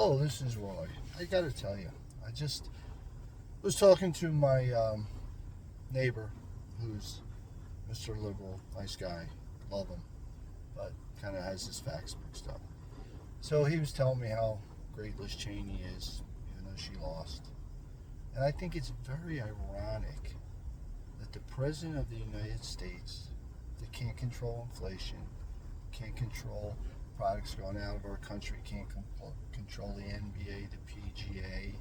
Oh, this is Roy. I gotta tell you, I just was talking to my neighbor, who's Mr. Liberal, nice guy, love him, but kind of has his facts mixed up. So he was telling me how great Liz Cheney is, even though she lost. And I think it's very ironic that the President of the United States, that can't control inflation, can't control products going out of our country, can't control the NBA, the PGA,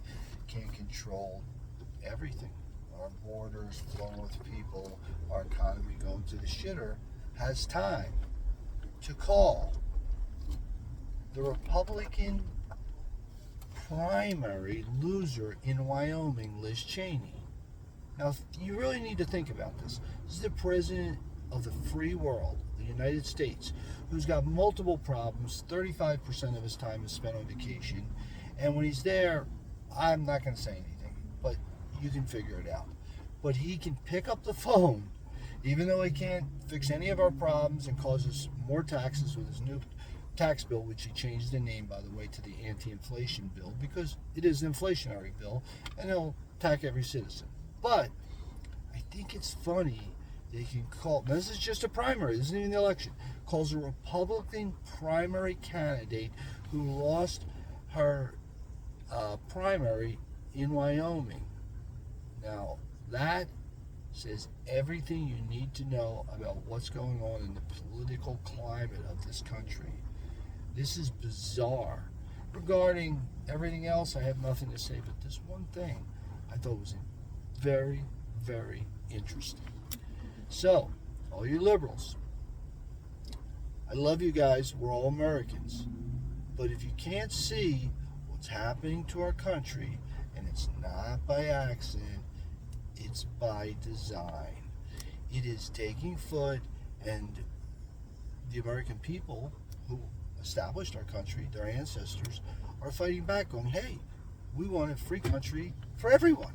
can't control everything. Our borders flowing with people, our economy going to the shitter, has time to call the Republican primary loser in Wyoming, Liz Cheney. Now, you really need to think about this. This is the president of the free world, the United States, who's got multiple problems. 35% of his time is spent on vacation. And when he's there, I'm not going to say anything, but you can figure it out. But he can pick up the phone, even though he can't fix any of our problems and causes more taxes with his new tax bill, which he changed the name, by the way, to the anti-inflation bill, because it is an inflationary bill, and he'll attack every citizen. But I think it's funny they can call, this is just a primary, this isn't even the election, calls a Republican primary candidate who lost her primary in Wyoming. Now, that says everything you need to know about what's going on in the political climate of this country. This is bizarre. Regarding everything else, I have nothing to say, but this one thing I thought was very, very interesting. So, all you liberals, I love you guys. We're all Americans. But if you can't see what's happening to our country, and it's not by accident, it's by design. It is taking foot, and the American people who established our country, their ancestors, are fighting back, going, hey, we want a free country for everyone.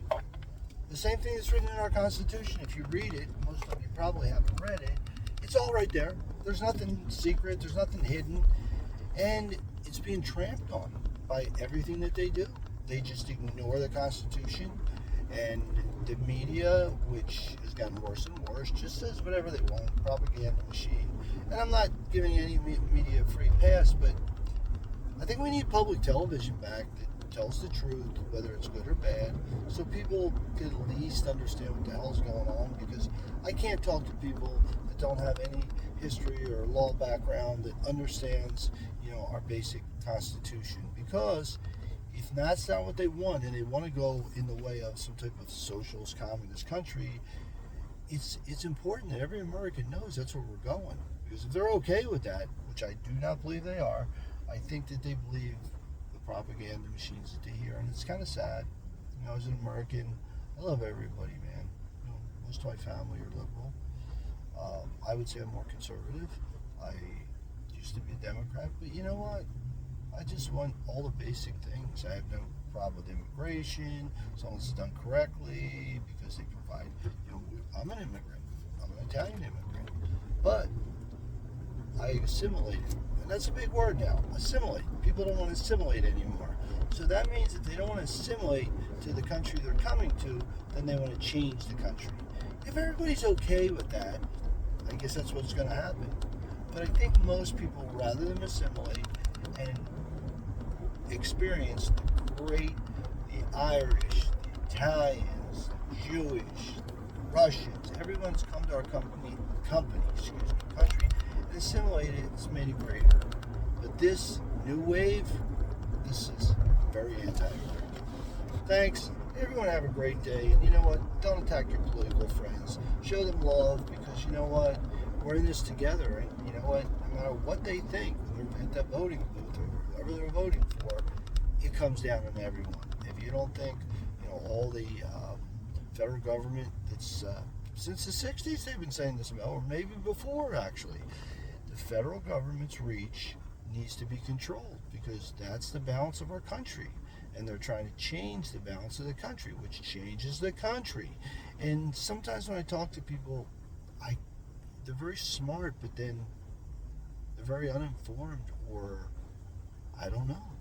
The same thing that's written in our Constitution. If you read it, most of you probably haven't read it, it's all right there. There's nothing secret, there's nothing hidden, and it's being tramped on by everything that they do. They just ignore the Constitution, and the media, which has gotten worse and worse, just says whatever they want, propaganda machine. And I'm not giving any media a free pass, but I think we need public television back that tells the truth, whether it's good or bad, so people can at least understand what the hell's going on, because I can't talk to people that don't have any history or law background that understands, our basic Constitution, because if that's not what they want, and they want to go in the way of some type of socialist communist country, it's important that every American knows that's where we're going. Because if they're okay with that, which I do not believe they are, I think that they believe the propaganda machines that they hear, and it's kind of sad. As an American, I love everybody, man. Most of my family are liberal. I would say I'm more conservative. I used to be a Democrat, but you know what? I just want all the basic things. I have no problem with immigration, as long as it's done correctly, because they provide, I'm an immigrant. I'm an Italian immigrant. But I assimilated. And that's a big word now, assimilate. People don't want to assimilate anymore. So that means that they don't want to assimilate to the country they're coming to, then they want to change the country. If everybody's okay with that, I guess that's what's going to happen. But I think most people, rather than assimilate and experience the Irish, the Italians, the Jewish, the Russians, everyone's come to our country, and assimilated it, it's made it greater. But this new wave, this is very anti-American. Thanks. Everyone have a great day. And you know what? Don't attack your political friends. Show them love, because you know what? We're in this together. And you know what? No matter what they think when they're at that voting booth or whoever they're voting for, it comes down on everyone. If you don't think, all the federal government that's since the 60s they've been saying this about, or maybe before actually, the federal government's reach needs to be controlled, because that's the balance of our country. And they're trying to change the balance of the country, which changes the country. And sometimes when I talk to people, they're very smart, but then they're very uninformed, or I don't know.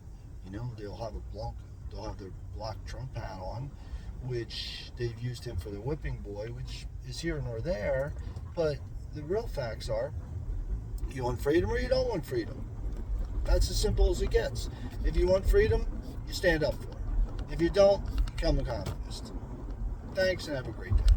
they'll have their black Trump hat on, which they've used him for the whipping boy, which is here nor there. But the real facts are, you want freedom or you don't want freedom. That's as simple as it gets. If you want freedom, you stand up for it. If you don't, become a communist. Thanks and have a great day.